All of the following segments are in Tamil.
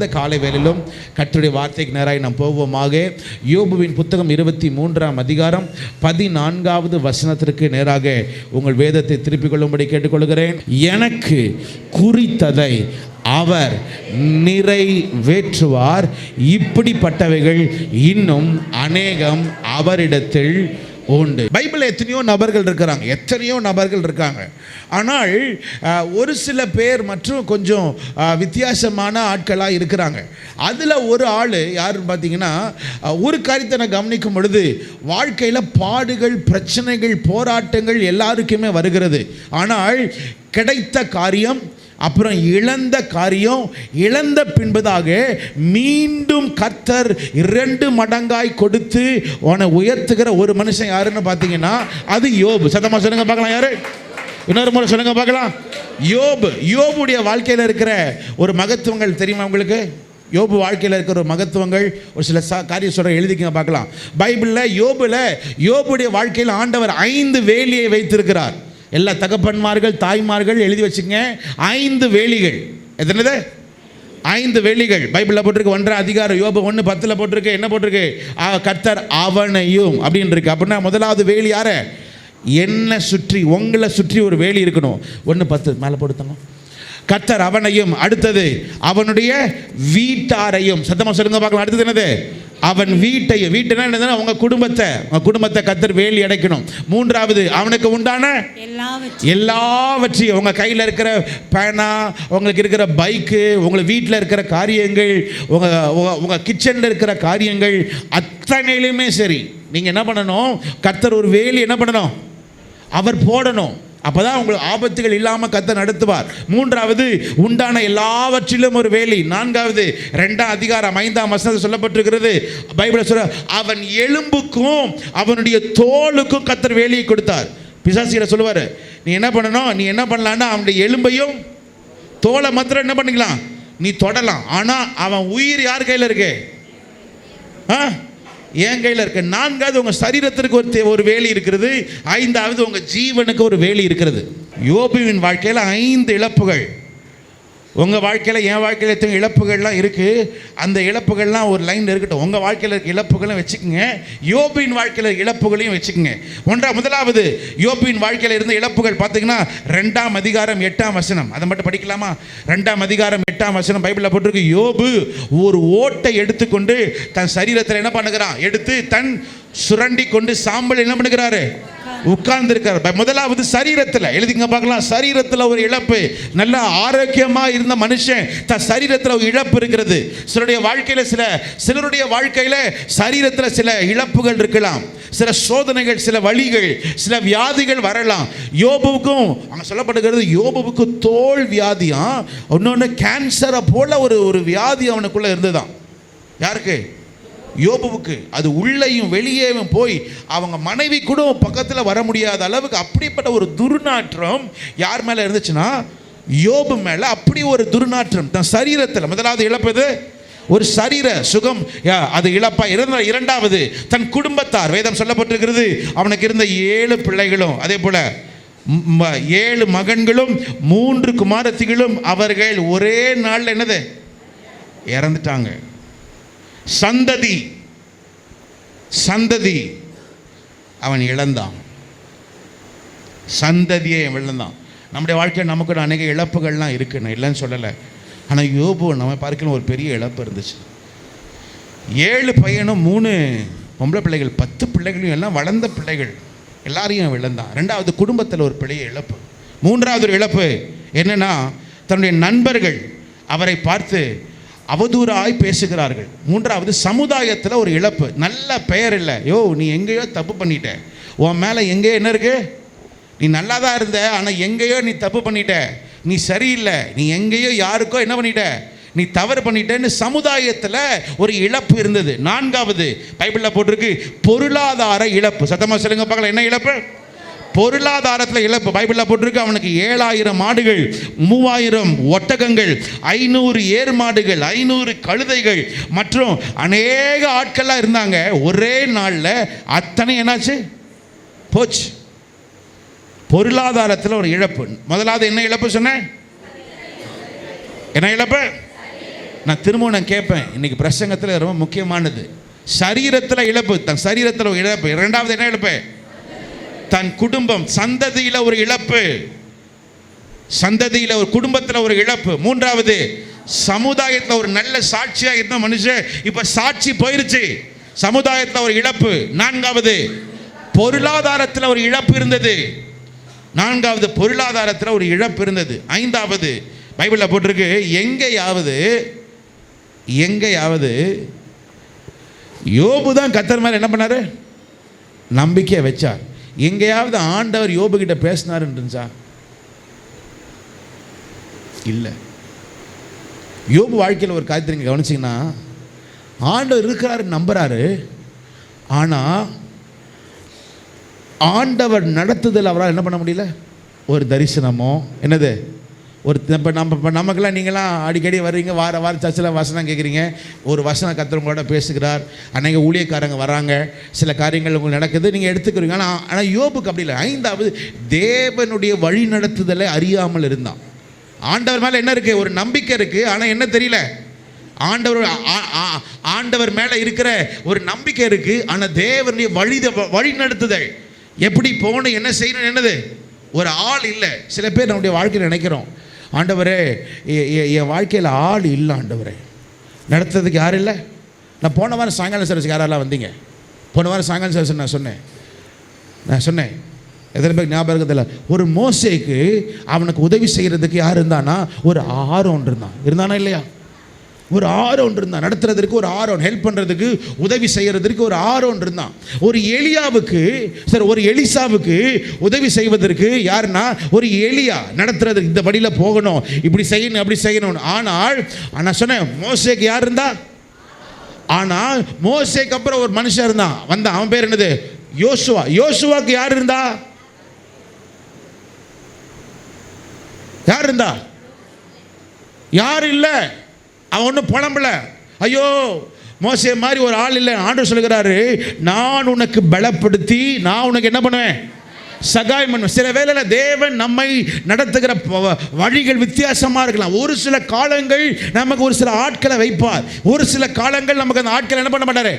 இந்த காலை வேளையிலும் கர்த்தருடைய வார்த்தைக்கு நேராக நாம் போவோமாக. யோபுவின் புத்தகம் 23ஆம் அதிகாரம் 14வது வசனத்திற்கு நேராக உங்கள் வேதத்தை திருப்பிக் கொள்ளும்படி கேட்டுக்கொள்கிறேன். எனக்கு குறித்ததை அவர் நிறைவேற்றுவார், இப்படிப்பட்டவைகள் இன்னும் அநேகம் அவரிடத்தில் உண்டு. பைபிள் எத்தனையோ நபர்கள் இருக்காங்க. ஆனால் ஒரு சில பேர் மற்றும் கொஞ்சம் வித்தியாசமான ஆட்களாக இருக்கிறாங்க. அதில் ஒரு ஆள் யாருன்னு பார்த்தீங்கன்னா, ஒரு காரியத்தை நான் கவனிக்கும் பொழுது, வாழ்க்கையில் பாடுகள், பிரச்சனைகள், போராட்டங்கள் எல்லாருக்குமே வருகிறது. ஆனால் கிடைத்த காரியம், அப்புறம் இழந்த காரியம், இழந்த பின்பதாக மீண்டும் கர்த்தர் 2 மடங்காய் கொடுத்து உன்னை உயர்த்துகிற ஒரு மனுஷன் யாருன்னு பார்த்தீங்கன்னா, அது யோபு. சத்தமா சொல்லுங்க பார்க்கலாம். யாரு? இன்னொரு முறை சொல்லுங்க பார்க்கலாம். யோபுடைய வாழ்க்கையில் இருக்கிற ஒரு மகத்துவங்கள் தெரியுமா உங்களுக்கு? யோபு வாழ்க்கையில் இருக்கிற ஒரு மகத்துவங்கள் ஒரு சில காரியம் சொல்ற, எழுதிக்கங்க பார்க்கலாம். பைபிளில் யோபுடைய வாழ்க்கையில் ஆண்டவர் 5 வேலியை வைத்திருக்கிறார். எல்லா தகப்பன்மார்கள், தாய்மார்கள் எழுதி வச்சுங்க. 5 வேலிகள். எத்தனை? 5 வேலிகள் பைபிளில் போட்டிருக்கு. 1ஆம் அதிகாரம் யோபு 1:10 போட்டிருக்கு. என்ன போட்டிருக்கு? கர்த்தர் அவனையும் அப்படின்னு இருக்கு. அப்படின்னா முதலாவது வேலி யார? என்ன சுற்றி, உங்களை சுற்றி ஒரு வேலி இருக்கணும். 1:10 மேலே போடுத்தாங்க. கர்த்தர் அவனையும், அடுத்தது அவனுடைய வீட்டாரையும். சத்தமாக சொல்லுங்க பார்க்கலாம். அடுத்தது என்னது? அவன் வீட்டையும். வீட்டுனா என்னதுன்னா உங்க குடும்பத்தை கர்த்தர் வேலி அடைக்கணும். 3வது அவனுக்கு உண்டான எல்லாவற்றையும், உங்க கையில் இருக்கிற பேனா, உங்களுக்கு இருக்கிற பைக்கு, உங்க வீட்டில் இருக்கிற காரியங்கள், உங்க கிச்சனில் இருக்கிற காரியங்கள் அத்தனையிலுமே சரி, நீங்க என்ன பண்ணணும்? கர்த்தர் ஒரு வேலி என்ன பண்ணணும்? அவர் போடணும். அப்போதான் உங்களுக்கு ஆபத்துகள் இல்லாமல் கர்த்தர் நடத்துவார். 3வது உண்டான எல்லாவற்றிலும் ஒரு வேலி. 4வது 2ஆம் அதிகாரம் 5ஆம் வசனத்தில் சொல்லப்பட்டிருக்கிறது. பைபிள் சொல்ற, அவன் எலும்புக்கும் அவனுடைய தோலுக்கும் கர்த்தர் வேலியை கொடுத்தார். பிசாசிகளை சொல்லுவார், நீ என்ன பண்ணணும்? நீ என்ன பண்ணலான்னா அவனுடைய எலும்பையும் தோலை மாத்திரம் என்ன பண்ணிக்கலாம்? நீ தொடலாம். ஆனால் அவன் உயிர் யார் கையில் இருக்கு? என் கையில் இருக்கு. 4வது உங்கள் சரீரத்திற்கு ஒரு வேலி இருக்கிறது. 5வது உங்கள் ஜீவனுக்கு ஒரு வேலி இருக்கிறது. யோபுவின் வாழ்க்கையில் 5 இழப்புகள். உங்கள் வாழ்க்கையில், என் வாழ்க்கையில் எத்தனை இழப்புகள்லாம் இருக்குது. அந்த இழப்புகள்லாம் ஒரு லைனில் இருக்கட்டும். உங்கள் வாழ்க்கையில் இருக்க இழப்புகளும் வச்சுக்கோங்க, யோபுவின் வாழ்க்கையில் இழப்புகளையும் வச்சுக்கோங்க. முதலாவது யோபுவின் வாழ்க்கையில் இருந்த இழப்புகள் பார்த்தீங்கன்னா 2ஆம் அதிகாரம் 8ஆம் வசனம். அதை மட்டும் படிக்கலாமா? 2ஆம் அதிகாரம் 8ஆம் வசனம் பைபிளில் போட்டிருக்கு. யோபு ஒரு ஓட்டை எடுத்துக்கொண்டு தன் சரீரத்தில் என்ன பண்ணுகிறான்? எடுத்து தன் சுரண்டி கொண்டு சாம்பல் என்ன பண்ணுகிறாரு? உட்கார்ந்து இருக்கார். முதலாவது சரீரத்தில் எழுதிங்க பார்க்கலாம். சரீரத்தில் ஒரு இழப்பு. நல்ல ஆரோக்கியமா இருந்த மனுஷன் தன் சரீரத்தில் ஒரு இழப்பு இருக்கிறது. சிலருடைய வாழ்க்கையில சரீரத்தில் சில இழப்புகள் இருக்கலாம், சில சோதனைகள், சில வலிகள், சில வியாதிகள் வரலாம். யோபுவுக்கும் அங்க சொல்லப்படுகிறது, யோபுவுக்கு தோல் வியாதியா, இன்னொன்று கேன்சரை போல ஒரு வியாதி அவனுக்குள்ள இருந்துதான். யாருக்கு? யோபுவுக்கு. அது உள்ளேயும் வெளியேவும் போய் அவங்க மனைவி கூட பக்கத்தில் வர முடியாத அளவுக்கு அப்படிப்பட்ட ஒரு துர்நாற்றம் யார் மேலே இருந்துச்சுன்னா, யோபு மேலே அப்படி ஒரு துர்நாற்றம் தன் சரீரத்தில். முதலாவது இழப்பது ஒரு சரீர சுகம், அது இழப்பா இருந்த. 2வது தன் குடும்பத்தார். வேதம் சொல்லப்பட்டிருக்கிறது, அவனுக்கு இருந்த 7 பிள்ளைகளும், அதே போல 7 மகன்களும் 3 குமாரத்திகளும் அவர்கள் ஒரே நாள் என்னது இறந்துட்டாங்க. சந்ததி அவன் இழந்தான். சந்ததியை இழந்தான். நம்முடைய வாழ்க்கையில் நமக்கு அநேக இழப்புகள்லாம் இருக்குது, நான் இல்லைன்னு சொல்லலை. ஆனால் யோபு நம்ம பார்க்கலாம் ஒரு பெரிய இழப்பு இருந்துச்சு. 7 பையனும் 3 பொம்பளை பிள்ளைகள், 10 பிள்ளைகளும் எல்லாம் வளர்ந்த பிள்ளைகள், எல்லாரையும் இழந்தான். 2வது குடும்பத்தில் ஒரு பெரிய இழப்பு. 3வது ஒரு இழப்பு என்னன்னா, தன்னுடைய நண்பர்கள் அவரை பார்த்து அவதூறாய் பேசுகிறார்கள். 3வது சமுதாயத்தில் ஒரு இழப்பு. நல்ல பெயர் இல்லை. நீ எங்கேயோ தப்பு பண்ணிட்ட, உன் மேலே எங்கேயோ என்ன இருக்கு? நீ நல்லா தான் இருந்த, ஆனால் எங்கேயோ நீ தப்பு பண்ணிட்ட, நீ சரியில்லை, நீ எங்கேயோ யாருக்கோ என்ன பண்ணிட்ட, நீ தவறு பண்ணிட்டேன்னு சமுதாயத்தில் ஒரு இழப்பு இருந்தது. 4வது பைபிளில் போட்டிருக்கு பொருளாதார இழப்பு. சத்தமாக சொல்லுங்க பார்க்கலாம். என்ன இழப்பு? பொருளாதாரத்தில் இழப்பு. பைபிளில் போட்டிருக்கு, அவனுக்கு 7000 மாடுகள், 3000 ஒட்டகங்கள், 500 ஏர் மாடுகள், 500 கழுதைகள் மற்றும் அநேக ஆட்கள்லாம் இருந்தாங்க. ஒரே நாளில் அத்தனை என்னாச்சு? போச்சு. பொருளாதாரத்தில் ஒரு இழப்பு. முதலாவது என்ன இழப்பு சொன்ன? என்ன இழப்பு? நான் திரும்பவும் கேட்பேன், இன்னைக்கு பிரசங்கத்தில் ரொம்ப முக்கியமானது. சரீரத்தில் இழப்பு, தன் சரீரத்தில் ஒரு இழப்பு. இரண்டாவது என்ன இழப்பு? தன் குடும்பம், சந்ததியில் ஒரு இழப்பு, சந்ததியில் ஒரு குடும்பத்தில் ஒரு இழப்பு. மூன்றாவது, சமுதாயத்தில் ஒரு நல்ல சாட்சியாக இருந்த மனுஷன் இப்போ சாட்சி போயிருச்சு, சமுதாயத்தில் ஒரு இழப்பு. நான்காவது, பொருளாதாரத்தில் ஒரு இழப்பு இருந்தது. நான்காவது, பொருளாதாரத்தில் ஒரு இழப்பு இருந்தது. ஐந்தாவது, பைபிளில் போட்டிருக்கு, எங்கேயாவது யோபு தான் கர்த்தர் மேலே என்ன பண்ணாரு? நம்பிக்கையை வச்சார். எங்கேயாவது ஆண்டவர் யோபு கிட்ட பேசினாருன்றா? இல்லை. யோபு வாழ்க்கையில் ஒரு காரியத்தை நீங்கள் கவனிச்சிங்கன்னா, ஆண்டவர் இருக்கிறாரு நம்புறாரு, ஆனால் ஆண்டவர் நடத்துதல் அவரால் என்ன பண்ண முடியல. ஒரு தரிசனமோ என்னது, ஒரு இப்போ நமக்கெல்லாம் நீங்களாம் அடிக்கடி வர்றீங்க, வார சர்ச்சில் வசனம் கேட்குறீங்க, ஒரு வசனம் கர்த்தர் பேசுகிறார், அன்றைக்கி ஊழியக்காரங்க வராங்க, சில காரியங்கள் உங்களுக்கு நடக்குது, நீங்கள் எடுத்துக்கிறீங்க. ஆனால் யோபுக்கு அப்படி இல்லை. ஐந்தாவது, தேவனுடைய வழி நடத்துதலை அறியாமல் இருந்தான். ஆண்டவர் மேலே என்ன இருக்குது? ஒரு நம்பிக்கை இருக்குது, ஆனால் என்ன தெரியல. ஆண்டவர் மேலே இருக்கிற ஒரு நம்பிக்கை இருக்குது, ஆனால் தேவனுடைய வழி நடத்துதல் எப்படி போகணும், என்ன செய்யணும், என்னது ஒரு ஆள் இல்லை. சில பேர் நம்முடைய வாழ்க்கையில் நினைக்கிறோம், ஆண்டவரே என் வாழ்க்கையில் ஆள் இல்லை, ஆண்டவரே நடத்துறதுக்கு யாரும் இல்லை. நான் போன வாரம் சாயங்காலம் சர்வீஸுக்கு யாரெல்லாம் வந்தீங்க? போன வாரம் சாயங்காலம் சர்வீஸ் நான் சொன்னேன் எத்தனை பேருக்கு ஞாபகம் இருக்கிறதில்ல? ஒரு மோசேக்கு அவனுக்கு உதவி செய்கிறதுக்கு யார் இருந்தானா? ஒரு ஆரோன் இருந்தானா இல்லையா? ஒரு ஆரோன் இருந்தான், நடத்துறதுக்கு ஒரு ஆரோன், ஹெல்ப் பண்ணுறதுக்கு உதவி செய்கிறதுக்கு ஒரு ஆரோன் இருந்தான். ஒரு எலியாவுக்கு ஒரு எலிசாவுக்கு உதவி செய்வதற்கு யாருன்னா ஒரு எலியா, நடத்துறதுக்கு இந்த வழியில் போகணும், இப்படி செய்யணும், அப்படி செய்யணும். ஆனால் சொன்னேன், மோசேக்கு யார் இருந்தா? ஆனால் மோசேக்கு அப்புறம் ஒரு மனுஷன் இருந்தான், வந்தான், அவன் பேர் என்னது? யோசுவா. யோசுவாக்கு யார் இருந்தா? யார் இருந்தா? யார் இல்லை. அவன் ஒன்றும் புலம்பல, ஐயோ மோசே மாதிரி ஒரு ஆள் இல்லை. ஆண்டவர் சொல்லுகிறாரு, நான் உனக்கு பலப்படுத்தி நான் உனக்கு என்ன பண்ணுவேன்? சகாயம் பண்ணுவேன். சில வேளையில் தேவன் நம்மை நடத்துகிற வழிகள் வித்தியாசமாக இருக்கலாம். ஒரு சில காலங்கள் நமக்கு ஒரு சில ஆட்களை வைப்பார், ஒரு சில காலங்கள் நமக்கு அந்த ஆட்களை என்ன பண்ண மாட்டார்?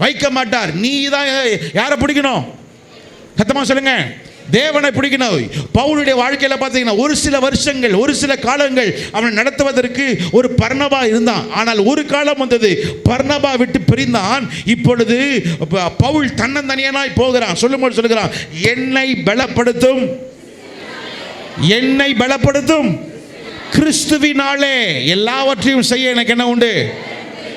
வைக்க மாட்டார். நீ தான் யாரை பிடிக்கணும்? சத்தமா சொல்லுங்க, தேவனை பிடிக்கணும். பவுலுடைய வாழ்க்கையில் பார்த்தீங்கன்னா ஒரு சில வருஷங்கள், ஒரு சில காலங்கள் அவனை நடத்துவதற்கு ஒரு பர்னபா இருந்தான். ஆனால் ஒரு காலம் வந்தது, பர்னபா விட்டு பிரிந்தான். இப்பொழுது பவுல் தன்னந்தனியனாய் போகிறான். சொல்லும்போது சொல்லுகிறான், என்னை பலப்படுத்தும் கிறிஸ்துவினாலே எல்லாவற்றையும் செய்ய எனக்கு என்ன உண்டு.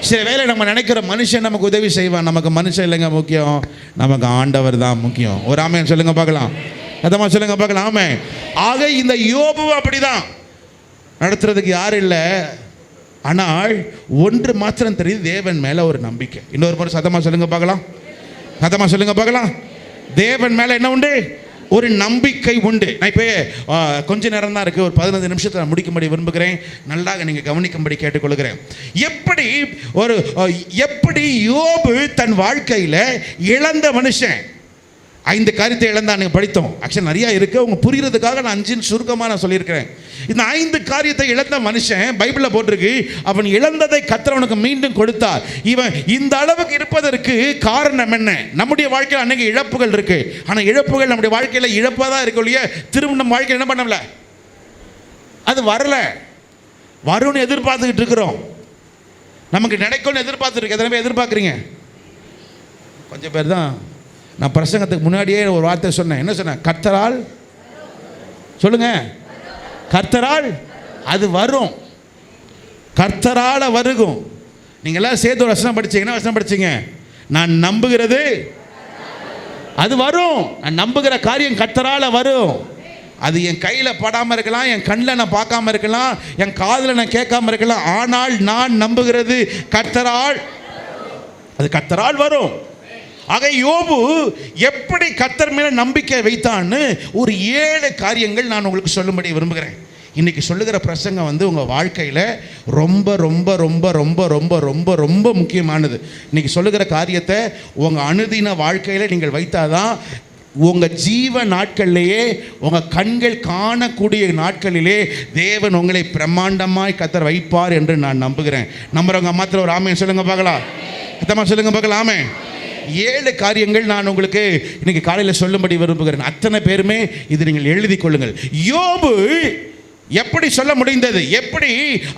சில வேளை நம்ம நினைக்கிற மனுஷன் நமக்கு உதவி செய்வான், நமக்கு மனுஷன் இல்லைங்க முக்கியம், நமக்கு ஆண்டவர் தான் முக்கியம். ஒரு ஆமென் சொல்லுங்க பார்க்கலாம், அதமா சொல்லுங்க பார்க்கலாம். ஆமென். ஆக இந்த யோபு அப்படிதான், நடத்துறதுக்கு யாரும் இல்லை, ஆனால் ஒன்று மாத்திரம் தெரியுது, தேவன் மேலே ஒரு நம்பிக்கை. இன்னொரு முறை சத்தமா சொல்லுங்க பார்க்கலாம், சத்தமா சொல்லுங்க பார்க்கலாம். தேவன் மேலே என்ன உண்டு? ஒரு நம்பிக்கை உண்டு. நான் இப்போ கொஞ்ச நேரம் தான் இருக்குது, ஒரு 15 நிமிஷத்தில் நான் முடிக்கும்படி விரும்புகிறேன். நல்லாக நீங்கள் கவனிக்கும்படி கேட்டுக்கொள்கிறேன். எப்படி யோபு தன் வாழ்க்கையில் இழந்த மனுஷன் 5 காரியத்தை இழந்தான். நீங்கள் படித்தோம், ஆக்சுவலி நிறையா இருக்குது, அவங்க புரிகிறதுக்காக நான் 5 சுருக்கமாக நான் சொல்லியிருக்கிறேன். இந்த 5 காரியத்தை இழந்த மனுஷன் பைபிளில் போட்டிருக்கு, அவன் இழந்ததை கர்த்தர் அவனுக்கு மீண்டும் கொடுத்தார். இவன் இந்த அளவுக்கு இருப்பதற்கு காரணம் என்ன? நம்முடைய வாழ்க்கையில் அன்றைக்கி இழப்புகள் இருக்குது, ஆனால் இழப்புகள் நம்முடைய வாழ்க்கையில் இழப்பாக தான் இருக்கு இல்லையா? திரும்ப நம்ம வாழ்க்கையில் என்ன பண்ணல, அது வரல, வரும்னு எதிர்பார்த்துக்கிட்டு இருக்கிறோம். நமக்கு நினைக்கும்னு எதிர்பார்த்துருக்கு. எத்தனை பேர் எதிர்பார்க்குறீங்க? கொஞ்சம் பேர் தான். நான் பிரசங்கத்துக்கு முன்னாடியே ஒரு வார்த்தை சொன்னேன். என்ன சொன்னேன்? கர்த்தரால், சொல்லுங்க, கர்த்தரால் அது வரும், கர்த்தரால் வருகும். நீங்கள் எல்லாம் சேர்த்து ஒரு வசனம் படிச்சீங்க. என்ன வசனம் படிச்சீங்க? நான் நம்புகிறது அது வரும். நான் நம்புகிற காரியம் கர்த்தரால் வரும். அது என் கையில் படாமல் இருக்கலாம், என் கண்ணில் நான் பார்க்காம இருக்கலாம், என் காதில் நான் கேட்காம இருக்கலாம், ஆனால் நான் நம்புகிறது கர்த்தரால், அது கர்த்தரால் வரும். ஆக யோபு எப்படி கர்த்தர் மேலே நம்பிக்கை வைத்தான்னு ஒரு 7 காரியங்கள் நான் உங்களுக்கு சொல்லும்படி விரும்புகிறேன். இன்றைக்கி சொல்லுகிற பிரசங்கம் உங்கள் வாழ்க்கையில் ரொம்ப ரொம்ப ரொம்ப ரொம்ப ரொம்ப ரொம்ப ரொம்ப முக்கியமானது. இன்றைக்கி சொல்லுகிற காரியத்தை உங்கள் அனுதின வாழ்க்கையில் நீங்கள் வைத்தாதான் உங்க ஜீவ நாட்களிலேயே, உங்க கண்கள் காணக்கூடிய நாட்களிலே தேவன் உங்களை பிரம்மாண்டமாய் கர்த்தர் வைப்பார் என்று நான் நம்புகிறேன். நம்புறவங்க மாத்திரம் ஒரு ஆமென் சொல்லுங்க பார்க்கலாம். சத்தமா சொல்லுங்க பார்க்கலாம். ஆமென். 7 காரியங்கள் நான் உங்களுக்கு இன்னைக்கு காலையில் சொல்லும்படி விரும்புகிறேன். அத்தனை பேருமே இது நீங்கள் எழுதி கொள்ளுங்கள். யோபு எப்படி சொல்ல முடிந்தது? எப்படி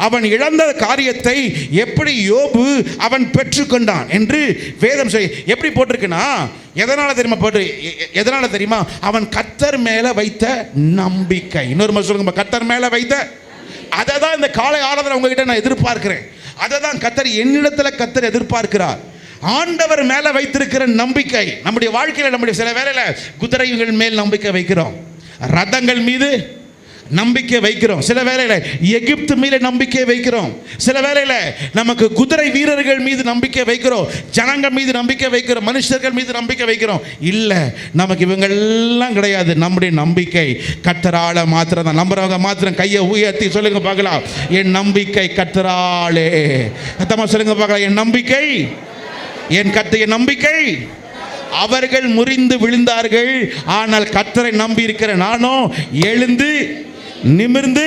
அவன் இழந்த காரியத்தை எப்படி யோபு அவன் பெற்றுக்கொண்டான் என்று வேதம் எப்படி போட்டிருக்குன்னா, எதனால தெரியுமா? அவன் கர்த்தர் மேல வைத்த நம்பிக்கை. இன்னொரு சொல்லுங்க, கர்த்தர் மேல வைத்த. அதை தான் இந்த காலை ஆராதனை உங்ககிட்ட நான் எதிர்பார்க்கிறேன். அதை தான் கர்த்தர் என்னிடத்துல கர்த்தர் எதிர்பார்க்கிறார். ஆண்டவர் மேல வைத்திருக்கிற நம்பிக்கை. நம்முடைய வாழ்க்கையில நம்முடைய சில வேளையில குதிரைகள் மேல் நம்பிக்கை வைக்கிறோம், ரதங்கள் மீது நம்பிக்கை வைக்கிறோம், சில வேளையில எகிப்து மீது நம்பிக்கை வைக்கிறோம், சில வேளையில நமக்கு குதிரை வீரர்கள் மீது நம்பிக்கை வைக்கிறோம், ஜனங்கள் மீது நம்பிக்கை வைக்கிறோம், மனுஷர்கள் மீது நம்பிக்கை வைக்கிறோம். இல்ல, நமக்கு இவங்கெல்லாம் கிடையாது. நம்முடைய நம்பிக்கை கர்த்தரால மாத்திரம் தான். நம்புறவங்க மாத்திரம் கையை உயர்த்தி சொல்லுங்க பார்க்கலாம், என் நம்பிக்கை கர்த்தராலே. சத்தமா சொல்லுங்க பார்க்கலாம், என் நம்பிக்கை, என் நம்பிக்கை. அவர்கள் முறிந்து விழுந்தார்கள், ஆனால் கர்த்தரை நம்பி இருக்கிற நானோ எழுந்து நிமிர்ந்து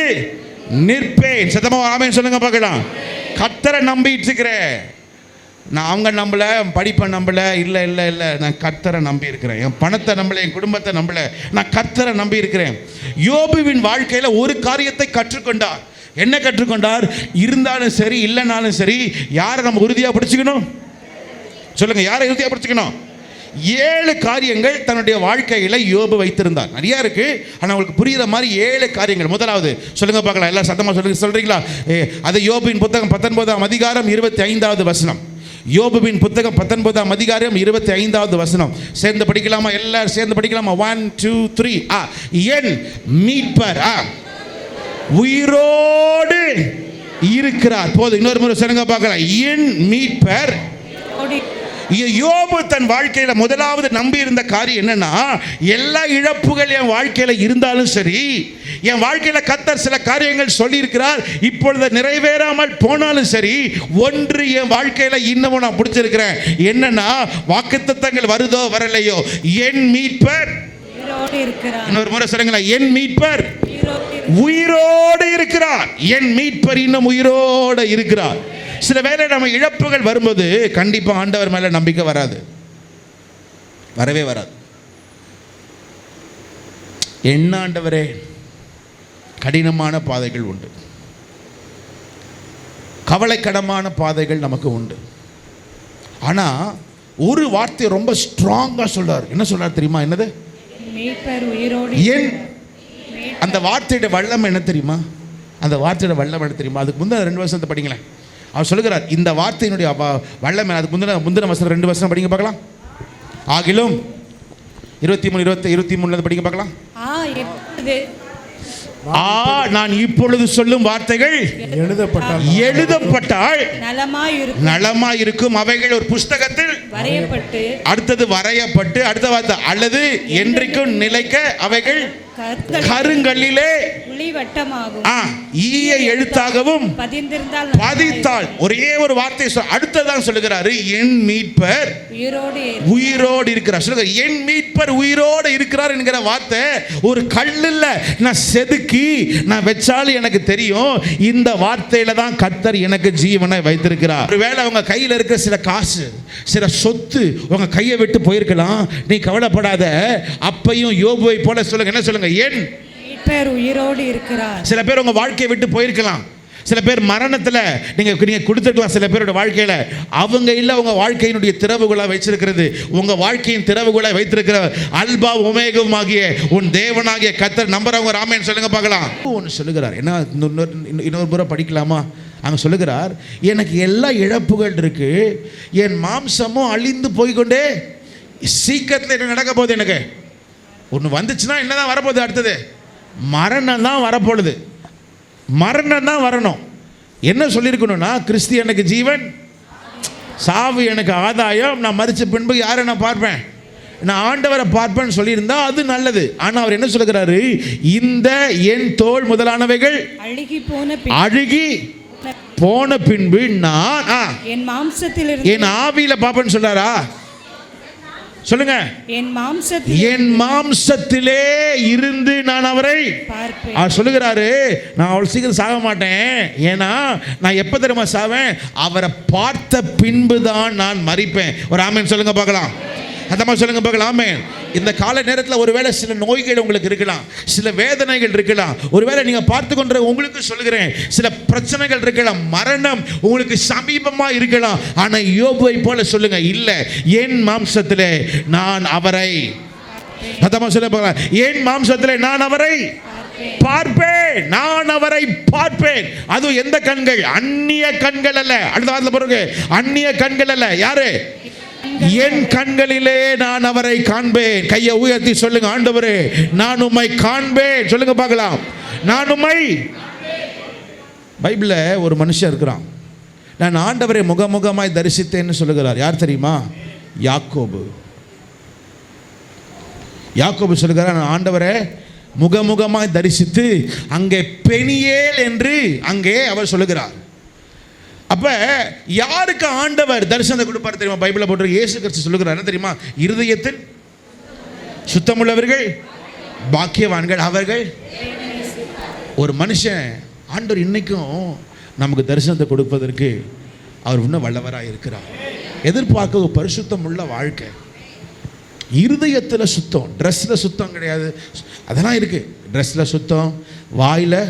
நிற்பேன். சத்தமா ஆமென் சொல்லுங்க பார்க்கலாம். கர்த்தரை நம்பிட்டு இருக்கிறேன். நான் அவங்க நம்பல, படிப்பை நம்பல, இல்லை இல்லை இல்லை, நான் கர்த்தரை நம்பி இருக்கிறேன். என் பணத்தை நம்பல, என் குடும்பத்தை நம்பல, நான் கர்த்தரை நம்பி இருக்கிறேன். யோபுவின் வாழ்க்கையில் ஒரு காரியத்தை கற்றுக்கொண்டார். என்ன கற்றுக்கொண்டார்? இருந்தாலும் சரி இல்லைனாலும் சரி, யாரை நம்ம உறுதியாக பிடிச்சிக்கணும் சொல்லுங்க, யாரை உறுதியாக பிடிச்சிக்கணும்? 7 காரியங்கள் தன்னுடைய வாழ்க்கையில் யோபு வைத்திருந்தார். நிறைய இருக்கு, ஆனால் உங்களுக்கு புரியுற மாதிரி 7 காரியங்கள். முதலாவது சொல்லுங்க பார்க்கலாம், எல்லாம் சத்தமா சொல்லுங்க, சொல்றீங்களா? அது யோபுவின் புத்தகம் 19ஆம் அதிகாரம் 25வது வசனம். யோபுவின் புத்தகம் 19ஆம் அதிகாரம் 25வது வசனம். சேர்ந்து படிக்கலாமா? எல்லாரும் சேர்ந்து படிக்கலாமா? 1 2 3. என் மீட்பர் உயிரோடு இருக்கிறார். போதும், இன்னொரு முறை சொல்லுங்க பார்க்கலாம், என் மீட்பர். யோபு தன் வாழ்க்கையில முதலாவது நம்பி இருந்த காரியம் என்னன்னா, எல்லா இழப்புகள் என் வாழ்க்கையில இருந்தாலும் சரி, என் வாழ்க்கையில கர்த்தர் சில காரியங்கள் சொல்லி இருக்கிறார், இப்பொழுது நிறைவேறாமல் போனாலும் சரி, ஒன்று என் வாழ்க்கையில இன்னமும் நான் பிடிச்சிருக்கிறேன். என்னன்னா, வாக்குத்தத்தங்கள் வருதோ வரலையோ, என் மீட்பர் இருக்கிறார். இன்னொரு முறை சொல்லுங்களேன், என் மீட்பர் உயிரோடு இருக்கிறார். என் மீட்பர் இன்னும் உயிரோடு இருக்கிறார். சில வேளை நம்ம இழப்புகள் வரும்போது கண்டிப்பா ஆண்டவர் மேல நம்பிக்கை வராது, வரவே வராது. என்ன ஆண்டவரே, கடினமான பாதைகள் உண்டு, கவலைக்கிடமான பாதைகள் நமக்கு உண்டு. ஆனா ஒரு வார்த்தை ரொம்ப ஸ்ட்ராங்கா சொல்றார். என்ன சொல்றார் தெரியுமா? என்னது? ஏன் அந்த வார்த்தையோட வல்லம் என்ன தெரியுமா? அந்த வார்த்தையோட வல்லம் என்ன தெரியுமா? அதுக்கு முந்தின 2 வருஷத்தை படிங்களேன். அவர் சொல்லுகிறார், இந்த வார்த்தையினுடைய வல்லமை. அதுக்கு முந்தின வசனம் 2 வசனம் படிங்க பார்க்கலாம். ஆகிலும் 23 படிங்க பார்க்கலாம். நான் இப்பொழுது சொல்லும் வார்த்தைகள் எழுதப்பட்டால் நலமாயிருக்கும். அவைகள் ஒரு புஸ்தகத்தில் வரையப்பட்டு, அடுத்தது வரையப்பட்டு, அடுத்த வார்த்தை அல்லது என்றைக்கும் நிலைக்க அவைகள் கருங்கல்லிலே ஈய எழுத்தாகவும் பதித்தால். ஒரே ஒரு வார்த்தை அடுத்ததான் சொல்லுகிறாரு, என் மீட்பர் உயிரோடு இருக்கிறார். சொல்லுங்க, என் மீட்பர் உயிரோடு இருக்கிறார் என்கிற வார்த்தை ஒரு கல்லுல நான் செதுக்கி நான் வச்சாலும் எனக்கு தெரியும், இந்த வார்த்தையில தான் கர்த்தர் எனக்கு ஜீவனை வைத்திருக்கிறார். ஒருவேளை உங்க கையில் இருக்கிற சில காசு, சில சொத்து உங்க கையை விட்டு போயிருக்கலாம், நீ கவலைப்படாத. அப்பையும் யோபுவை போல சொல்லுங்க, என்ன சொல்லுங்க? என் மீட்பர் உயிரோடு இருக்கிறார். சில பேர் உங்க வாழ்க்கையை விட்டு போயிருக்கலாம், சில பேர் மரணத்தில் நீங்க கொடுத்துருக்கலாம். சில பேரோட வாழ்க்கையில அவங்க இல்லை, உங்க வாழ்க்கையினுடைய திறவுகளை வச்சிருக்கிறது, உங்க வாழ்க்கையின் திறவுகளை வைத்திருக்கிற அல்பா ஒமேகவும் ஆகிய உன் தேவனாகிய கர்த்தர். நம்புறவங்க ராமேன் சொல்லுங்க பார்க்கலாம். ஒன்று சொல்லுகிறார், என்ன இன்னொரு முறை படிக்கலாமா? அங்கே சொல்லுகிறார், எனக்கு எல்லா இழப்புகள் இருக்கு, என் மாம்சமும் அழிந்து போய்கொண்டே, சீக்கிரத்தில் என்ன நடக்க போகுது? எனக்கு ஒன்று வந்துச்சுன்னா என்னதான் வரப்போகுது? அடுத்தது மரணம் தான் வரப்போகுது. மரணம் தான் வரணும். என்ன சொல்லியிருக்கணும்னா, கிறிஸ்து எனக்கு ஜீவன், சாவு எனக்கு ஆதாயம், நான் மரிச்ச பின்பு யாரை நான் பார்ப்பேன்? நான் ஆண்டவரை பார்ப்பேன்னு சொல்லியிருந்தா அது நல்லது. ஆனால் அவர் என்ன சொல்லுகிறாரு? இந்த என் தோல் முதலானவைகள் அழுகி போன பின்பு நான் என் மாம்சத்தில் என் ஆவியில பார்ப்பேன்னு சொல்றாரா? சொல்லுங்க. என் மாம்சத்திலே இருந்து நான் அவரை பார்ப்பேன். சொல்லுகிறாரு, நான் அவ்வளவு சீக்கிரம் சாக மாட்டேன். ஏன்னா நான் எப்ப தெரியுமா சாவேன்? அவரை பார்த்த பின்புதான் நான் மரிப்பேன். ஒரு ஆமென் சொல்லுங்க பார்க்கலாம். அதமா சொல்லுங்க பார்க்கலாம். ஆமென். இந்த கால நேரத்தில் ஒருவேளை சில நோய்கள் உங்களுக்கு இருக்கலாம், சில வேதனைகள் இருக்கலாம். ஒருவேளை நீங்க பார்த்து கொண்ட உங்களுக்கு சொல்லுகிறேன், சில பிரச்சனைகள் இருக்கலாம், மரணம் உங்களுக்கு சமீபமாக இருக்கலாம். ஆனா யோபுவை போல சொல்லுங்க, இல்ல, என் மாம்சத்திலே நான் அவரை, அதமா சொல்ல பார்க்கலாம், என் மாம்சத்திலே நான் அவரை பார்ப்பேன். நான் அவரை பார்ப்பேன். அது எந்த கண்கள்? அந்நிய கண்கள் அல்ல. அடுத்த வாரத்தில் பாருங்க, அந்நிய கண்கள் அல்ல. யாரு? என் கண்களிலே நான் அவரை காண்பேன். கையை உயர்த்தி சொல்லுங்க, ஆண்டவரே நான் உம்மை காண்பேன். சொல்லுங்க பார்க்கலாம், நான் உம்மை. பைபிள்ல ஒரு மனுஷன் இருக்கிறான், நான் ஆண்டவரை முகமுகமாய் தரிசித்தேன்னு சொல்லுகிறார். யார் தெரியுமா? யாக்கோபு. யாக்கோபு சொல்லுகிறார், நான் ஆண்டவரை முகமுகமாய் தரிசித்து அங்கே பெனியேல் என்று அங்கே அவர் சொல்லுகிறார். அப்ப யாருக்கு ஆண்டவர் தரிசனத்தை கொடுப்பார் தெரியுமா? பைபிள்ல போட்டு இயேசு கிறிஸ்து சொல்லுகிறார், என்ன தெரியுமா? இருதயத்தில் சுத்தமுள்ளவர்கள் பாக்கியவான்கள், அவர்கள். ஒரு மனுஷன் ஆண்டவர் இன்னைக்கும் நமக்கு தரிசனத்தை கொடுப்பதற்கு அவர் இன்னும் வல்லவராக இருக்கிறார். எதிர்பார்க்க ஒரு பரிசுத்தம் உள்ள வாழ்க்கை. இருதயத்தில் சுத்தம், ட்ரெஸ்ஸில் சுத்தம் கிடையாது, அதெல்லாம் இருக்கு. ட்ரெஸ்ஸில் சுத்தம், வாயில்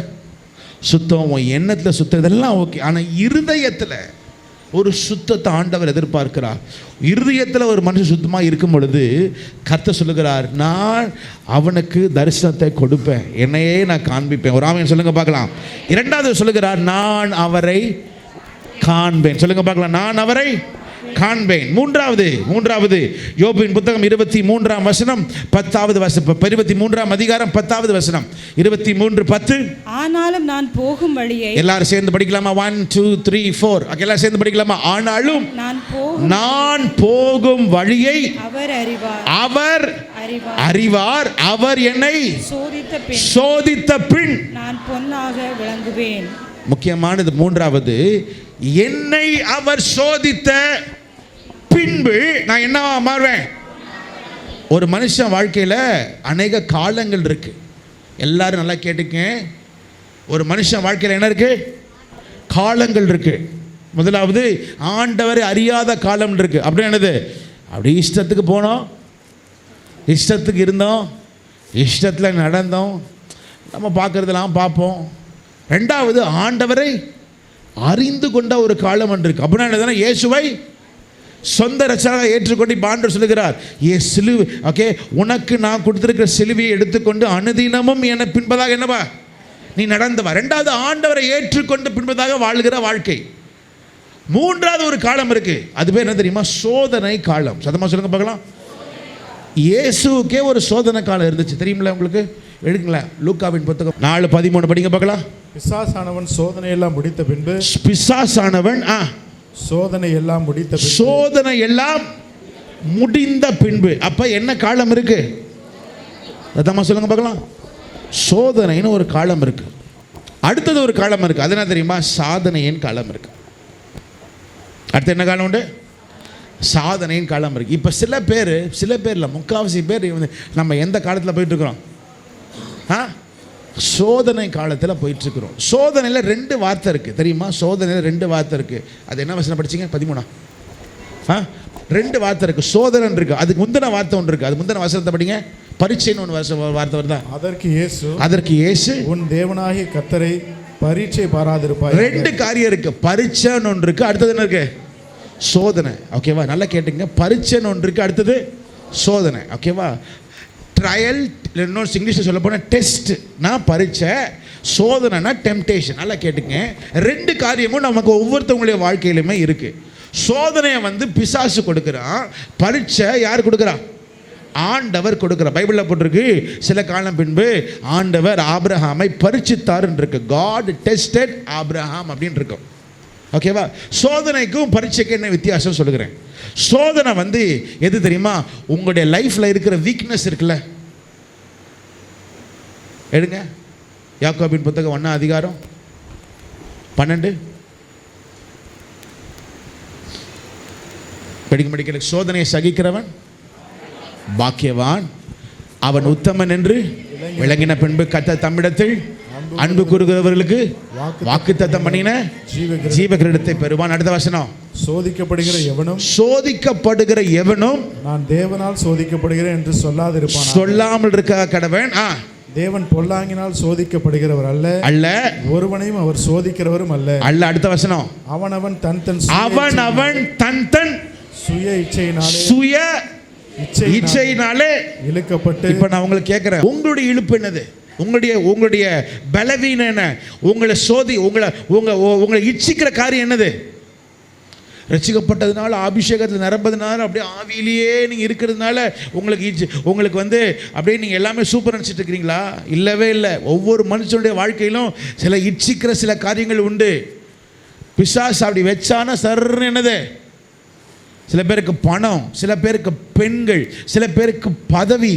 சுத்தம், எண்ணத்தில் சுத்தம், இதெல்லாம் ஓகே. ஆனால் இருதயத்தில் ஒரு சுத்தத்தை ஆண்டவர் எதிர்பார்க்கிறார். இருதயத்தில் ஒரு மனுஷன் சுத்தமாக இருக்கும் பொழுது கர்த்தர் சொல்லுகிறார், நான் அவனுக்கு தரிசனத்தை கொடுப்பேன், என்னையே நான் காண்பிப்பேன். ஒரு ஆமென் சொல்லுங்க பார்க்கலாம். இரண்டாவது சொல்லுகிறார், நான் அவரை காண்பேன். சொல்லுங்க பார்க்கலாம், நான் அவரை காண்பேன். மூன்றாவது யோபின் புத்தகம் 23ஆம் வசனம் 10வது வசனம், 23ஆம் அதிகாரம் 10வது வசனம், 23:10. ஆனாலும் நான் போகும் வழியை, எல்லாரும் சேர்ந்து படிக்கலாமா? 1 2 3 4. எல்லாரும் சேர்ந்து படிக்கலாமா? ஆனாலும் நான் போகும் வழியை அவர் அறிவார், அவர் என்னை சோதித்த பின் நான் பொன்னாக விளங்குவேன். முக்கியமானது மூன்றாவது, என்னை அவர் சோதித்த பின்பு நான் என்னவா மாறுவேன்? ஒரு மனுஷன் வாழ்க்கையில் அநேக காலங்கள் இருக்கு. எல்லாரும் நல்லா கேட்டுக்க. ஒரு மனுஷன் வாழ்க்கையில் என்ன இருக்கு? காலங்கள் இருக்கு. முதலாவது ஆண்டவரை அறியாத காலம் இருக்கு. அப்படி என்னது? அப்படி இஷ்டத்துக்கு போனோம், இஷ்டத்துக்கு இருந்தோம், இஷ்டத்தில் நடந்தோம், நம்ம பார்க்கறதெல்லாம் பார்ப்போம். ரெண்டாவது ஆண்டவரை அறிந்து கொண்ட ஒரு காலம் இருக்கு. அப்படின்னா என்னதுன்னா, இயேசுவை சொந்த ரட்சகராக ஏற்றுக்கொண்டு இப்போ ஆண்டவர் சொல்லுகிறார், சிலுவை, ஓகே, உனக்கு நான் கொடுத்திருக்கிற சிலுவையை எடுத்துக்கொண்டு அனுதினமும் என பின்பதாக என்னவா நீ நடந்தவா. ரெண்டாவது ஆண்டவரை ஏற்றுக்கொண்டு பின்பதாக வாழ்கிற வாழ்க்கை. மூன்றாவது ஒரு காலம் இருக்கு, அது பேர் என்ன தெரியுமா? சோதனை காலம். சத்தமா சொல்லுங்க பார்க்கலாம். இயேசுக்கே ஒரு சோதனை காலம் இருந்துச்சு, தெரியுமில்ல உங்களுக்கு? எடுங்களா, லூக்காவின் புத்தகம் 4:13 படிங்க பார்க்கலாம். பிசாசானவன் சோதனை எல்லாம் முடித்த பின்பு, பிசாசானவன் சோதனை எல்லாம் முடித்த பின்பு, சோதனை எல்லாம் முடிந்த பின்பு. அப்ப என்ன காலம் இருக்கு? அதான் சொல்லுங்க பார்க்கலாம். சோதனைன்னு ஒரு காலம் இருக்கு. அடுத்தது ஒரு காலம் இருக்கு, அது என்ன தெரியுமா? சாதனையின் காலம் இருக்கு. அடுத்து என்ன காலம் உண்டு? சாதனையின் காலம் இருக்கு. இப்ப சில பேர்ல முக்காவாசி பேர் நம்ம எந்த காலத்தில் போயிட்டு இருக்கிறோம்? சோதனை காலத்தில் போயிட்டு இருக்கிறோம். சோதனையில் 2 வார்த்தை இருக்கு, தெரியுமா? சோதனையில் 2 வார்த்தை இருக்கு. அது என்ன வசனம் படிச்சீங்க? 13. 2 வார்த்தை இருக்கு. சோதனை இருக்கு, அதுக்கு முந்தின வார்த்தை ஒன்று இருக்கு. அது முந்தின வசனத்தை படிங்க. பரீட்சைன்னு ஒன்று வார்த்தை வருதா? அதற்கு இயேசு உன் தேவனாகிய கர்த்தரை பரீட்சை பாராதிருப்பாய். 2 காரியம் இருக்கு. பரீட்சைன்னு ஒன்று இருக்கு, அடுத்தது என்ன இருக்கு? சோதனை. ஓகேவா? நல்லா கேட்டுங்க. பரீட்சைன்னு ஒன்று இருக்கு, அடுத்தது சோதனை. ஓகேவா? ட்ரையல், இன்னொரு இங்கிலீஷில் சொல்ல போனால் டெஸ்ட். நான் பரீட்சை, சோதனைனா டெம்டேஷன். நல்லா கேட்டுங்க. 2 காரியமும் நமக்கு ஒவ்வொருத்தவங்களுடைய வாழ்க்கையிலுமே இருக்கு. சோதனையை பிசாசு கொடுக்குறான், பரீட்சை யார் கொடுக்குறா? ஆண்டவர் கொடுக்குறார். பைபிளில் போட்டிருக்கு, சில காலம் பின்பு ஆண்டவர் ஆபிரகாமை பரீட்சித்தார்ன்னு இருக்கு. காட் டெஸ்டட் ஆபிரகாம் அப்படின்னு இருக்கும். ஓகேவா? சோதனைக்கும் பரீட்சைக்கும் என்ன வித்தியாசம் சொல்லுகிறேன். சோதனை எது தெரியுமா? உங்களுடைய லைஃப்ல இருக்கிற வீக்னஸ் இருக்குல்ல, எடுங்க. யாக்கோபின் புத்தகம் 1 அதிகாரம் 12 படிக்க. சோதனையை சகிக்கிறவன் பாக்கியவான் அவன் உத்தமன் என்று விளங்கின பின்பு கர்த்தர் தம்மிடத்தில் அன்பு கூறுகிறவர்களுக்கு வாக்குத்தத்தம் பண்ணின ஜீவ கிரீடத்தை பெறுவான். அடுத்த வசனம், சோதிக்கப்படுகிற எவனும் நான் தேவனால் சோதிக்கப்படுகிறேன் என்று சொல்லாதிருப்பான். சொல்லாமல் இருக்க கடவன். தேவன் பொல்லாங்கினால் சோதிக்கப்படுகிறவர் அல்ல, ஒருவனையும் அவர் சோதிக்கிறவரும் அல்ல. அடுத்த வசனம், அவனவன் தன் சுய இச்சையினாலே இழுக்கப்பட்டு. இப்ப நான் உங்களுக்கு கேட்கிறேன், உங்களுடைய இழுப்பு என்னது? உங்களுடைய பலவீனம் என்ன? உங்களை இச்சிக்கிற காரியம் என்னது? ரட்சிக்கப்பட்டதுனால, அபிஷேகத்தில் நிரம்பதுனால, அப்படியே ஆவியிலேயே நீங்கள் இருக்கிறதுனால உங்களுக்கு அப்படியே நீங்கள் எல்லாமே சூப்பர் நினச்சிட்டு இருக்கிறீங்களா? இல்லவே இல்லை. ஒவ்வொரு மனுஷனுடைய வாழ்க்கையிலும் சில இச்சிக்கிற சில காரியங்கள் உண்டு. பிசாசு அப்படி வச்சானா சர்ன்னு என்னது? சில பேருக்கு பணம், சில பேருக்கு பெண்கள், சில பேருக்கு பதவி,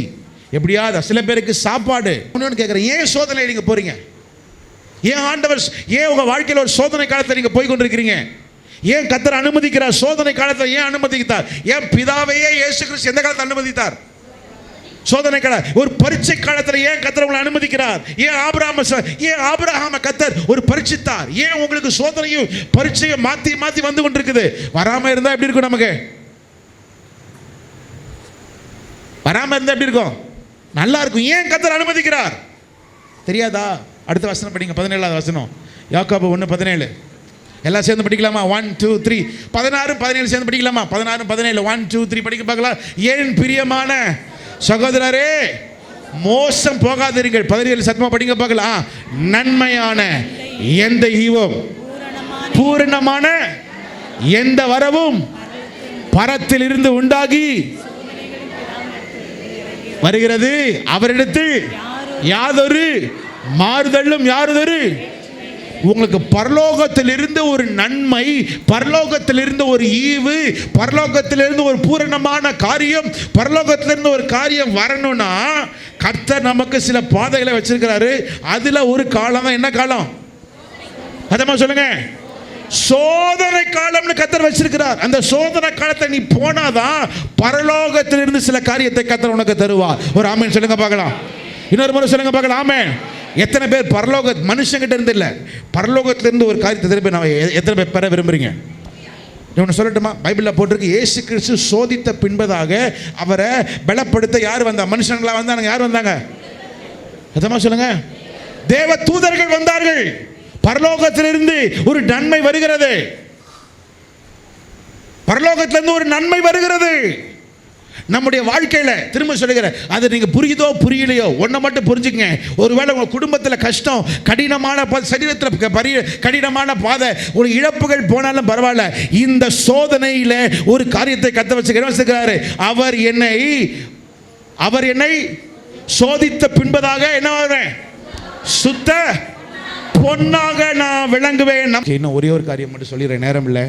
எப்படியாவது சில பேருக்கு சாப்பாடு. இன்னொன்று கேட்குறேன், ஏன் சோதனை நீங்கள் போகிறீங்க? ஏன் ஆண்டவர் ஏன் உங்கள் வாழ்க்கையில் ஒரு சோதனை காலத்தை நீங்கள் போய் கொண்டிருக்கிறீங்க? ஏன் கர்த்தர் அனுமதிக்கிறார்? சோதனை காலத்தை ஏன் அனுமதித்தார்? ஏன் பிதாவையே இயேசு கிறிஸ்து எந்த காலத்தை அனுமதித்தார்? சோதனை கால, ஒரு பரீட்சை காலத்தில் ஏன் கர்த்தர் உங்களை அனுமதிக்கிறார்? ஏன் ஆபிரகாம கர்த்தர் ஒரு பரீட்சித்தார்? ஏன் உங்களுக்கு சோதனையும் பரீட்சையும் மாற்றி வந்து கொண்டிருக்குது? வராமல் இருந்தால் எப்படி இருக்கும்? நமக்கு வராமல் இருந்தால் எப்படி இருக்கும்? நல்லா இருக்கும். ஏன் கர்த்தர் அனுமதிக்கிறார் தெரியாதா? அடுத்த வசனம் படிங்க, 17வது வசனம், யாக்கோபு 1:17. எல்லாம் சேர்ந்து படிக்கலாமா? 1 2 3 16 17 சேர்ந்து படிக்கலாமா? 16 17 1 2 3 படிக்க பார்க்கலாம். ஏன் பிரியமான சகோதரரே மோசம் போகாதீர்கள். 17 சத்தமா படிங்க பார்க்கலாம். நன்மையான எந்த ஈவும் பூரணமான எந்த வரவும் பரத்தில் இருந்து உண்டாகி வருகிறது. அவரிடத்தில் யாதொரு மாறுதலும் உங்களுக்கு பரலோகத்திலிருந்து ஒரு நன்மை, பரலோகத்திலிருந்து ஒரு ஈவு, பரலோகத்திலிருந்து ஒரு பூரணமான காரியம், பரலோகத்திலிருந்து ஒரு காரியம் வரணும்னா கர்த்தர் நமக்கு சில பாதைகளை வச்சிருக்கிறாரு. அதுல ஒரு காலம் தான். என்ன காலம்? அதமா சொல்லுங்க. சோதனை காலம்னு கர்த்தர் வச்சிருக்கிறார். அந்த சோதனை காலத்தை நீ போனாதான் பரலோகத்திலிருந்து சில காரியத்தை கர்த்தர் உனக்கு தருவார். ஒரு ஆமென் சொல்லுங்க பார்க்கலாம். இன்னொரு முறை சொல்லுங்க பார்க்கலாம். ஆமென். எத்தனை பேர் பரலோக மனுஷங்கிட்ட இருந்து இல்லை, பரலோகத்திலிருந்து ஒரு காரியத்தை திருப்பி நான் எத்தனை பேர் பெற விரும்புறீங்க? இவனை சொல்லட்டுமா? பைபிளில் போட்டிருக்கு, இயேசு கிறிஸ்து சோதித்த பின்பதாக அவரை பலப்படுத்த யார் வந்தா? மனுஷங்களா வந்தாங்க. யார் வந்தாங்க? எதமா சொல்லுங்க. தேவ தூதர்கள் வந்தார்கள். பரலோகத்திலிருந்து ஒரு நன்மை வருகிறது. பரலோகத்திலிருந்து ஒரு நன்மை வருகிறது நம்முடைய வாழ்க்கையில. திரும்ப சொல்லுகிறேன், அது நீங்க புரியுதோ புரியலையோ ஒன்றை மட்டும் புரிஞ்சுக்கங்க. ஒருவேளை உங்க குடும்பத்தில் கஷ்டம், கடினமான சரீரத்தில் கடினமான பாதை, ஒரு இழப்புகள் போனாலும் பரவாயில்ல, இந்த சோதனையில ஒரு காரியத்தை கத்த வச்சுக்கிறாரு. அவர் என்னை சோதித்த பின்பதாக என்ன சுத்த பொன்னாக நான் விளங்குவேன். இன்னும் ஒரே ஒரு காரியம் மட்டும் சொல்லிடுறேன், நேரம் இல்லை.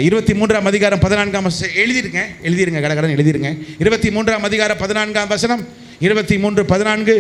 23ஆம் அதிகாரம் 14ஆம் எழுதிருங்க கடகடன் எழுதிருங்க. 23ஆம் அதிகாரம் 14ஆம் வசனம், 23:14.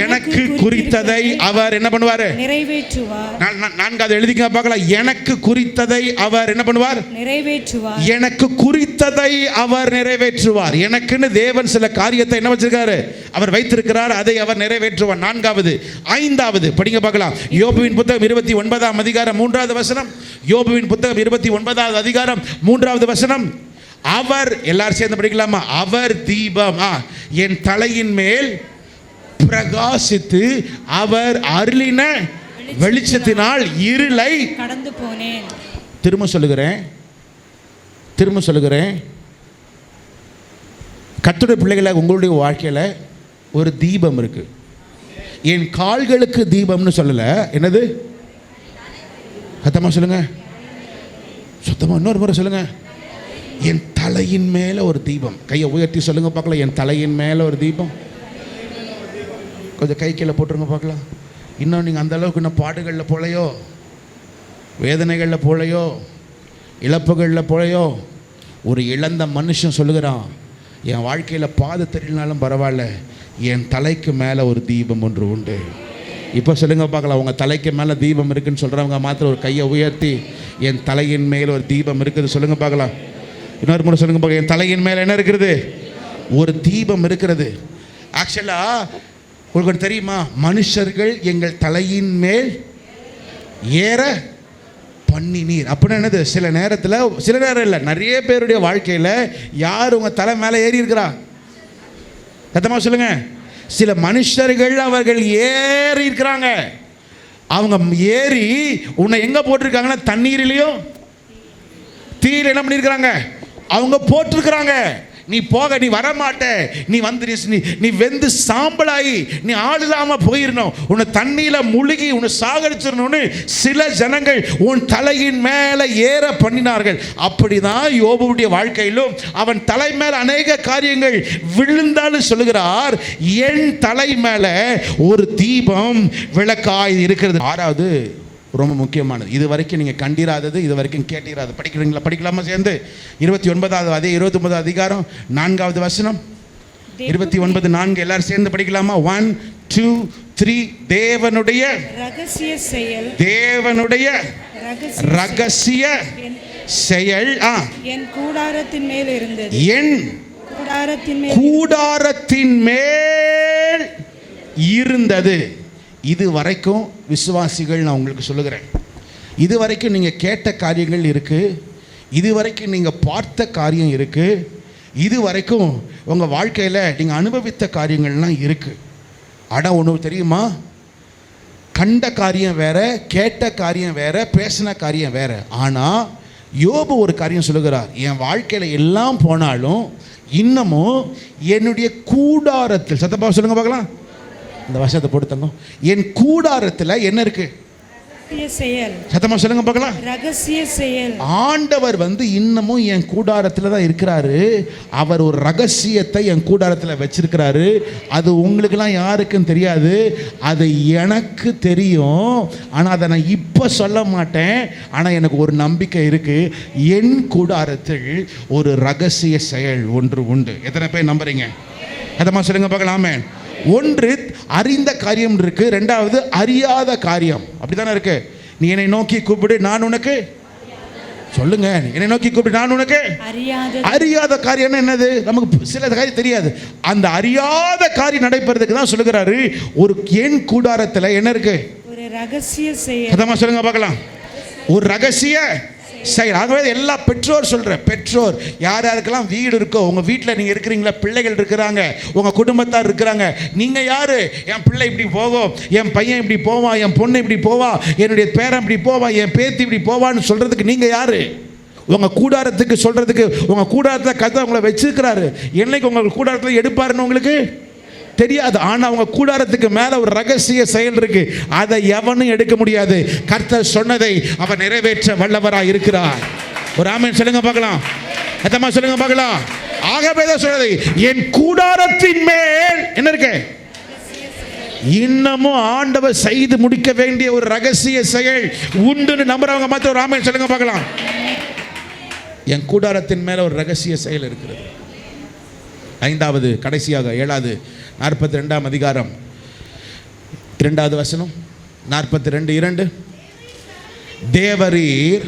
எனக்கு குறித்ததை அவர் என்ன பண்ணுவார்? நிறைவேற்றுவார். 4வது எழுதிக்க பார்க்கலாம். எனக்கு குறித்ததை அவர் என்ன பண்ணுவார்? நிறைவேற்றுவார். எனக்கு குறித்ததை அவர் நிறைவேற்றுவார். எனக்குன்னு தேவன் சில காரியத்தை என்ன வச்சிருக்காரு? அவர் வைத்திருக்கிறார். அதை அவர் நிறைவேற்றுவார். 4வது 5வது படிங்க பார்க்கலாம். யோபுவின் புத்தகம் 29ஆம் அதிகாரம் 3வது வசனம். யோபுவின் புத்தகம் 29வது அதிகாரம் 3வது வசனம். அவர், எல்லாரும் சேர்ந்து படிக்கலாமா? அவர் தீபம் என் தலையின் மேல் பிரகாசித்து அவர் அருளின வெளிச்சத்தினால் இருளை கடந்து போனேன். திரும்ப சொல்லுகிறேன், கர்த்தருடைய பிள்ளைகளை, உங்களுடைய வாழ்க்கையில் ஒரு தீபம் இருக்கு. என் கால்களுக்கு தீபம்னு சொல்லல. என்னது? சத்தமா சொல்லுங்க. சுத்தமா இன்னொரு முறை சொல்லுங்க. என் தலையின் மேலே ஒரு தீபம். கையை உயர்த்தி சொல்லுங்க பார்க்கலாம். என் தலையின் மேலே ஒரு தீபம். கொஞ்சம் கை கீழே போட்டுருங்க பார்க்கலாம். இன்னும் நீங்கள் அந்த அளவுக்கு இன்னும் பாடுகளில் போலையோ, வேதனைகளில் போலையோ, இழப்புகளில் போலையோ, ஒரு இழந்த மனுஷன் சொல்லுகிறான், என் வாழ்க்கையில் பாதை தெரியலனாலும் பரவாயில்ல, என் தலைக்கு மேலே ஒரு தீபம் ஒன்று உண்டு. இப்போ சொல்லுங்க பார்க்கலாம். உங்கள் தலைக்கு மேலே தீபம் இருக்குன்னு சொல்கிறவங்க மாத்திரம் ஒரு கையை உயர்த்தி, என் தலையின் மேலே ஒரு தீபம் இருக்குது சொல்லுங்க பார்க்கலாம். இன்னொரு முறை சொல்லுங்க பார்க்கலாம். என் தலையின் மேலே என்ன இருக்கிறது? ஒரு தீபம் இருக்கிறது. ஆக்சுவலாக உங்களுக்கு தெரியுமா, மனுஷர்கள் எங்கள் தலையின் மேல் ஏற பண்ணினீர் அப்படின்னா என்னது? சில நேரத்தில், சில நேரம் இல்லை, நிறைய பேருடைய வாழ்க்கையில் யார் உங்கள் தலை மேலே ஏறி இருக்கிறா? சத்தமாக சொல்லுங்க. சில மனுஷர்கள் அவர்கள் ஏறி இருக்கிறாங்க. அவங்க ஏறி உன்னை எங்கே போட்டிருக்காங்கன்னா, தண்ணீரிலையும் தீயில் என்ன பண்ணியிருக்கிறாங்க? அவங்க போட்டிருக்கிறாங்க. நீ போக, நீ வரமாட்ட, நீ வந்து நீ வெந்து சாம்பலாகி நீ ஆள் இல்லாமல் போயிடணும், உன்னை தண்ணியில் முழுகி உன்னை சாகடிச்சிடணும்னு சில ஜனங்கள் உன் தலையின் மேலே ஏற பண்ணினார்கள். அப்படிதான் யோபுடைய வாழ்க்கையிலும் அவன் தலை மேலே அநேக காரியங்கள் விழுந்தாலும் சொல்லுகிறார், என் தலை மேலே ஒரு தீபம் விளக்காய் இருக்கிறது. ஆறாவது ரொம்ப முக்கியமானது, இது வரைக்கும் நீங்கள் கண்டிராதது, இது வரைக்கும் கேட்டிராது. படிக்கிறீங்களா? படிக்கலாமா சேர்ந்து? 29வது அதே 29வது அதிகாரம் 4வது வசனம். 29:4 எல்லாரும் சேர்ந்து படிக்கலாமா? 1 2 3. தேவனுடைய ரகசிய செயல், தேவனுடைய ரகசிய செயல் என் கூடாரத்தின் மேல் இருந்தது, என் கூடாரத்தின் மேல் இருந்தது. இது வரைக்கும் விசுவாசிகள், நான் உங்களுக்கு சொல்லுகிறேன், இது வரைக்கும் நீங்கள் கேட்ட காரியங்கள் இருக்குது, இது வரைக்கும் நீங்கள் பார்த்த காரியம் இருக்குது, இது வரைக்கும் உங்கள் வாழ்க்கையில் நீங்கள் அனுபவித்த காரியங்கள்லாம் இருக்குது. ஆனால் ஒன்று தெரியுமா, கண்ட காரியம் வேற, கேட்ட காரியம் வேற, பேசின காரியம் வேற. ஆனால் யோபு ஒரு காரியம் சொல்லுகிறார், என் வாழ்க்கையில் எல்லாம் போனாலும் இன்னமும் என்னுடைய கூடாரத்தில், சத்தப்பா சொல்லுங்க பார்க்கலாம், இந்த வசனத்தை போட்டுத்தங்க, என் கூடாரத்தில் என்ன இருக்கு? சத்தமா சொல்லுங்க பார்க்கலாம். ரகசிய செயல். ஆண்டவர் இன்னமும் என் கூடாரத்தில் தான் இருக்கிறாரு. அவர் ஒரு ரகசியத்தை என் கூடாரத்தில் வச்சிருக்கிறாரு. அது உங்களுக்கெல்லாம் யாருக்கும் தெரியாது, அது எனக்கு தெரியும். ஆனால் அதை நான் இப்போ சொல்ல மாட்டேன். ஆனால் எனக்கு ஒரு நம்பிக்கை இருக்கு, என் கூடாரத்தில் ஒரு ரகசிய செயல் ஒன்று உண்டு. எத்தனை பேர் நம்புறீங்க? சத்தமா சொல்லுங்க பார்க்கலாமே. ஒன்று அறிந்த காரியம் இருக்கு, ரெண்டாவது அறியாத காரியம். அப்படித்தானே இருக்கு. நீ என்னை நோக்கி கூப்பிடு, நான் உனக்கு சொல்லுங்க, என்னை நோக்கி கூப்பிடு, நான் உனக்கு அறியாத காரியம் என்னது? நமக்கு சில காரியம் தெரியாது. அந்த அறியாத காரியம் நடைபெறதுக்கு தான் சொல்லுகிறாரு, ஒரு என் கூடாரத்தில் என்ன இருக்கு? ஒரு ரகசிய செயல். அதான் சொல்லுங்க பார்க்கலாம், ஒரு ரகசிய செயல். ஆகவே எல்லா பெற்றோர் சொல்கிறேன், பெற்றோர் யார் யாருக்கெல்லாம் வீடு இருக்கோ, உங்கள் வீட்டில் நீங்கள் இருக்கிறீங்களா, பிள்ளைகள் இருக்கிறாங்க, உங்கள் குடும்பத்தார் இருக்கிறாங்க, நீங்கள் யார்? என் பிள்ளை இப்படி போகும், என் பையன் இப்படி போவான், என் பொண்ணு இப்படி போவா, என்னுடைய பேரன் இப்படி போவான், என் பேத்தி இப்படி போவான்னு சொல்கிறதுக்கு நீங்கள் யார்? உங்கள் கூடாரத்துக்கு சொல்கிறதுக்கு உங்கள் கூடாரத்தில் கதை உங்களை வச்சிருக்கிறாரு. என்னைக்கு உங்கள் கூடாரத்தில் எடுப்பாருன்னு உங்களுக்கு தெரியாது. ஆனால் அவங்க கூடாரத்துக்கு மேலே ஒரு ரகசிய செயல் இருக்கு, அதை எவனும் எடுக்க முடியாது. கர்த்தர் சொன்னதை அவர் நிறைவேற்ற வல்லவராக இருக்கிறார். ஒரு ஆமென் சொல்லுங்க பார்க்கலாம். அத்தமா சொல்லுங்க பார்க்கலாம். ஆகவே தான் சொல்றது, என் கூடாரத்தின் மேல் என்ன இருக்கு? இன்னமும் ஆண்டவர் செய்து முடிக்க வேண்டிய ஒரு ரகசிய செயல் உண்டுன்னு நம்புறவங்க மாத்திரம் ஒரு ஆமென் சொல்லுங்க பார்க்கலாம். என் கூடாரத்தின் மேல ஒரு ரகசிய செயல் இருக்கிறது. 5வது கடைசியாக 7வது 42ஆம் அதிகாரம் 2வது வசனம். 42:2. தேவரீர்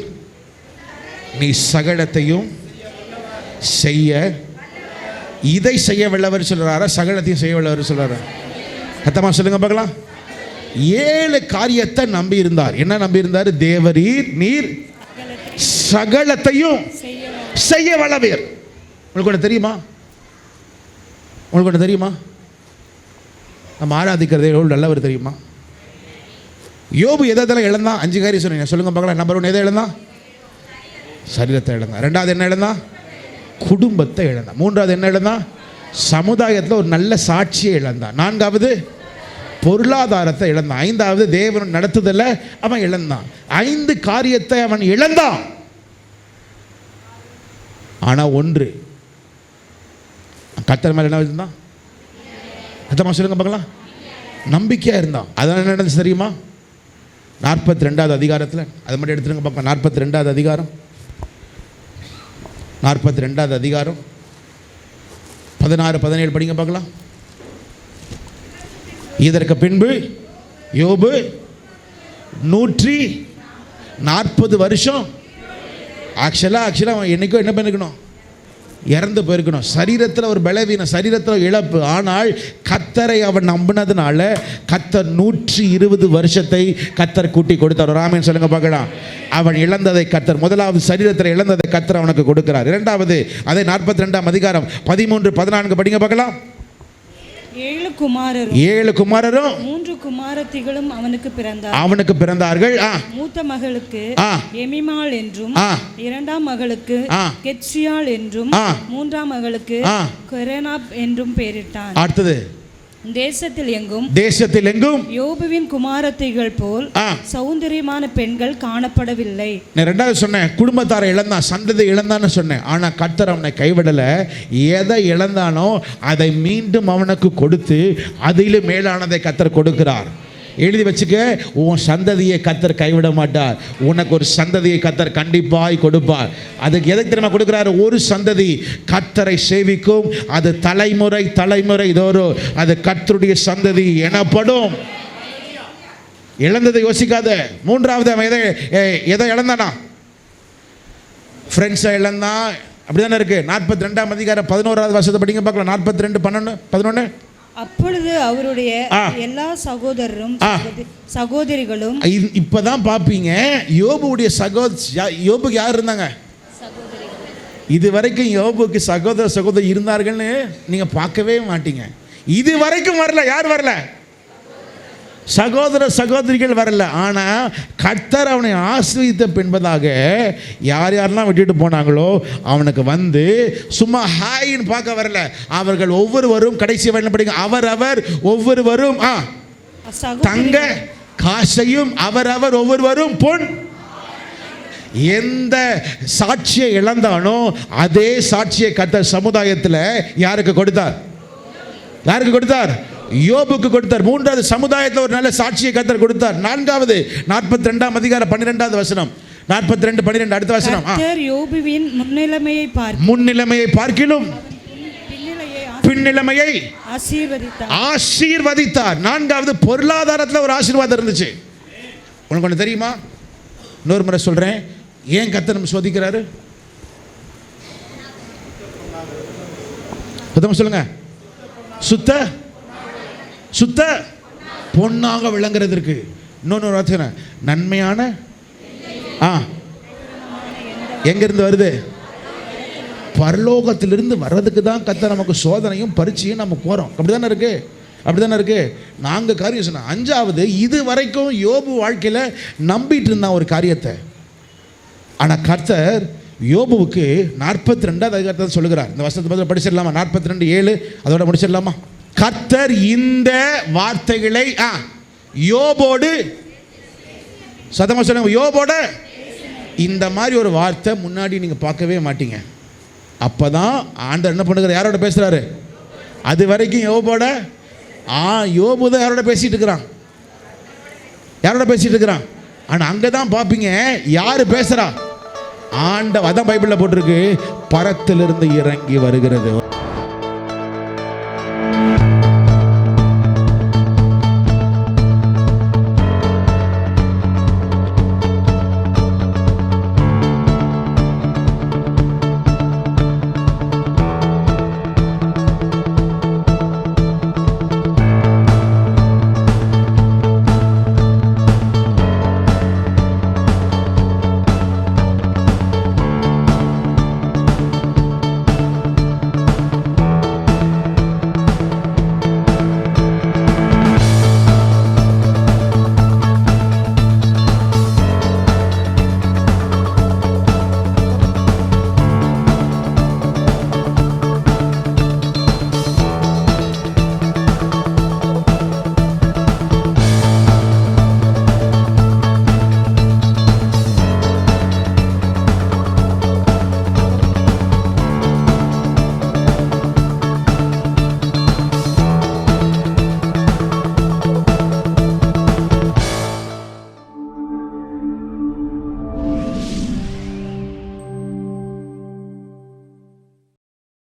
நீ சகலத்தையும் செய்ய, இதை செய்ய வல்லவர் சொல்றாரா, சகலத்தையும் செய்ய வல்லவர் சொல்றாரா? சத்தமா சொல்லுங்க பார்க்கலாம். 7 காரியத்தை நம்பி இருந்தார். என்ன நம்பி இருந்தார்? தேவரீர் நீர் சகலத்தையும் செய்ய வல்லவர். உங்களுக்கு ஒன்று தெரியுமா? உங்களுக்கு ஒன்று தெரியுமா? நம்ம ஆராதிக்கிறது எவ்வளோ நல்லவர் தெரியுமா? யோபு எதெல்லாம் இழந்தான்? 5 காரியம் சொன்னீங்க, சொல்லுங்க பார்க்கலாம். நம்பர் 1 எதை இழந்தான்? சரீரத்தை இழந்தான். 2வது என்ன இழந்தான்? குடும்பத்தை இழந்தான். 3வது என்ன இழந்தான்? சமுதாயத்தில் ஒரு நல்ல சாட்சியை இழந்தான். 4வது பொருளாதாரத்தை இழந்தான். 5வது தேவன் நடத்துதல அவன் இழந்தான். 5 காரியத்தை அவன் இழந்தான். ஆனால் ஒன்று, கர்த்தர் மேலே என்ன இருந்தான்? கர்த்தமா சொல்லுங்க பார்க்கலாம். நம்பிக்கையாக இருந்தான். அதனால் என்ன நடந்துச்சு தெரியுமா? 42வது அதிகாரத்தில், அதை மட்டும் எடுத்துருங்க பார்க்கலாம். 42வது அதிகாரம் 42வது அதிகாரம் 16-17 படிங்க பார்க்கலாம். இதற்கு பின்பு யோபு 140 வருஷம் ஆக்சுவலாக அவன் என்னைக்கோ என்ன பண்ணிக்கணும்? இறந்து போயிருக்கணும். சரீரத்தில் ஒரு பலவீனம், சரீரத்தில் இழப்பு. ஆனால் கர்த்தரை அவன் நம்பினதுனால கர்த்தர் 120 வருஷத்தை கர்த்தர் கூட்டி கொடுத்தார். ராமன் சொல்லுங்க பார்க்கலாம். அவன் இழந்ததை கர்த்தர், முதலாவது சரீரத்தில் இழந்ததை கர்த்தர் அவனுக்கு கொடுக்கிறார். இரண்டாவது அதே 42ஆம் அதிகாரம் 13-14 படிங்க பார்க்கலாம். 7 குமாரரும் 3 குமாரத்திகளும் அவனுக்கு பிறந்தார்கள். மூத்த மகளுக்கு எமிமாள் என்றும், இரண்டாம் மகளுக்கு கெத்சியாள் என்றும், மூன்றாம் மகளுக்கு கொரேனாப் என்றும் பெயரிட்டான். அடுத்தது தேசத்தில் எங்கும் யோபுவின் குமாரத்திகள் போல் சௌந்தரியமான பெண்கள் காணப்படவில்லை. நான் ரெண்டாவது சொன்னேன், குடும்பத்தாரை இழந்தான், சந்ததி இழந்தான்னு சொன்னேன். ஆனா கர்த்தர் அவனை கைவிடல. எதை இழந்தானோ அதை மீண்டும் அவனுக்கு கொடுத்து அதிலும் மேலானதை கர்த்தர் கொடுக்கிறார். எழுதி வச்சுக்க, உன் சந்ததியை கர்த்தர் கைவிட மாட்டார். உனக்கு ஒரு சந்ததியை கர்த்தர் கண்டிப்பாய் கொடுப்பார். அதுக்கு எதை தெரியுமா கொடுக்கிறார்? ஒரு சந்ததி கர்த்தரை சேவிக்கும், அது தலைமுறை தோறும் அது கர்த்தருடைய சந்ததி எனப்படும். இழந்ததை யோசிக்காத. மூன்றாவது அவன் எதை இழந்தானா? ஃப்ரெண்ட்ஸை இழந்தான். அப்படிதானே இருக்கு. 42ஆம் அதிகாரம் 11வது வசனத்தை படிங்க பார்க்கலாம். 42:11. அப்பொழுது அவருடைய எல்லா சகோதரரும் சகோதரிகளும், இப்பதான் பாப்பீங்க, யோபுடைய யோபுக்கு யார் இருந்தாங்க? இது வரைக்கும் யோபுக்கு சகோதரி இருந்தார்கள்னு நீங்க பார்க்கவே மாட்டீங்க. இது வரைக்கும் வரல. யார் வரல? சகோதரிகள் வரல. ஆனா கர்த்தர் அவனை ஆசீர்வதித்த பின்பதாக யாரெல்லாம் விட்டுட்டு போனாங்களோ அவனுக்கு வந்து சும்மா ஹாய்ன்னு பார்க்க வரல. அவர்கள் ஒவ்வொருவரும் கடைசி என்ன படிங்க, அவரவர் ஒவ்வொருவரும் தங்க காசையும் அவரவர் ஒவ்வொருவரும் பொன். எந்த சாட்சியை இழந்தானோ அதே சாட்சியை கர்த்தர் சமுதாயத்தில் யாருக்கு கொடுத்தார்? யோபுக்கு கொடுத்தார். மூன்றாவது சமுதாயத்தில் ஒரு நல்ல சாட்சியை கர்த்தர் கொடுத்தார். நான்காவது 42ஆம் அதிகாரம் 12வது வசனம். 42:12 அடுத்த வசனம். கர்த்தர் யோபுவின் முன்னிலைமையை பார்க்கிலும் பின்னிலைமையை ஆசீர்வதித்தார். நான்காவது பொருளாதாரத்தில் ஒரு ஆசீர்வாதம் இருந்துச்சு. உனக்கு ஒன்று தெரியுமா? இன்னொரு முறை சொல்றேன். ஏன் கர்த்தர் நம்ம சோதிக்கிறாரு? சொல்லுங்க. சுத்த பொன்னாக விளங்குறதற்கு. இன்னொன்று வார்த்தை, நன்மையான எங்கிருந்து வருது? பரலோகத்திலிருந்து வர்றதுக்கு தான் கர்த்தர் நமக்கு சோதனையும் பரீட்சையும் நம்ம போறோம். அப்படிதானே இருக்கு. நாங்கள் காரியம் சொன்ன. அஞ்சாவது, இது வரைக்கும் யோபு வாழ்க்கையில் நம்பிட்டு இருந்தான் ஒரு காரியத்தை. ஆனால் கர்த்தர் யோபுவுக்கு 42ஆவது அதிகாரத்தை சொல்லுகிறார். இந்த வசனத்தை படிச்சிடலாமா? 42:7 அதோட முடிச்சிடலாமா? கர்த்தர் இந்த வார்த்தைகளை யோபோடு, சத்தமா சொல்லுங்க, யோபோட. இந்த மாதிரி ஒரு வார்த்தை முன்னாடி நீங்க பார்க்கவே மாட்டீங்க. அப்பதான் ஆண்டவர் என்ன பண்ணுகிறார்? யாரோட பேசுறாரு? அது வரைக்கும் யோபோட யோபு தான் யாரோட பேசிட்டு இருக்கிறான். ஆனா அங்கதான் பார்ப்பீங்க யாரு பேசுறா? ஆண்டவர். அதான் பைபிள்ல போட்டிருக்கு, பரத்திலிருந்து இறங்கி வருகிறது.